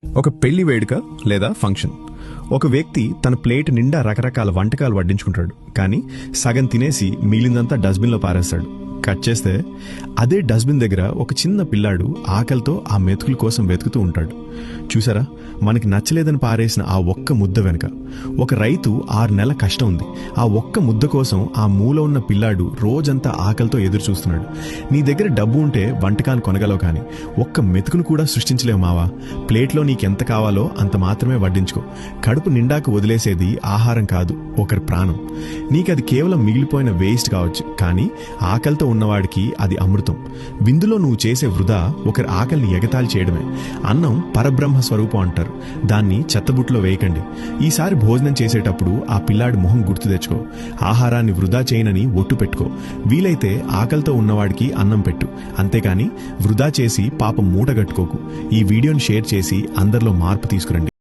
ఒక పెళ్లి వేడుక లేదా ఫంక్షన్. ఒక వ్యక్తి తన ప్లేట్ నిండా రకరకాల వంటకాలు వడ్డించుకుంటాడు, కానీ సగం తినేసి మిగిలిందంతా డస్ట్బిన్లో పారేస్తాడు. కట్ చేస్తే అదే డస్ట్బిన్ దగ్గర ఒక చిన్న పిల్లాడు ఆకలితో ఆ మెతుకుల కోసం వెతుకుతూ ఉంటాడు. చూసారా, మనకి నచ్చలేదని పారేసిన ఆ ఒక్క ముద్ద వెనుక ఒక రైతు 6 నెలల కష్టం ఉంది. ఆ ఒక్క ముద్ద కోసం ఆ మూల ఉన్న పిల్లాడు రోజంతా ఆకలితో ఎదురు చూస్తున్నాడు. నీ దగ్గర డబ్బు ఉంటే వంటకాన్ని కొనగలవు, కానీ ఒక్క మెతుకును కూడా సృష్టించలేవు మావా. ప్లేట్లో నీకెంత కావాలో అంత మాత్రమే వడ్డించుకో. కడుపు నిండాక వదిలేసేది ఆహారం కాదు, ఒకరి ప్రాణం. నీకది కేవలం మిగిలిపోయిన వేస్ట్ కావచ్చు, కానీ ఆకలితో ఉన్నవాడికి అది అమృతం. విందులో నువ్వు చేసే వృధా ఒకరి ఆకలిని ఎగతాళి చేయడమే. అన్నం పరబ్రహ్మ స్వరూపం అంటారు, దాన్ని చెత్తబుట్లో వేయకండి. ఈసారి భోజనం చేసేటప్పుడు ఆ పిల్లాడి మొహం గుర్తు తెచ్చుకో. ఆహారాన్ని వృధా చేయనని ఒట్టు పెట్టుకో. వీలైతే ఆకలితో ఉన్నవాడికి అన్నం పెట్టు, అంతేకాని వృధా చేసి పాపం మూటగట్టుకోకు. ఈ వీడియోని షేర్ చేసి అందరిలో మార్పు తీసుకురండి.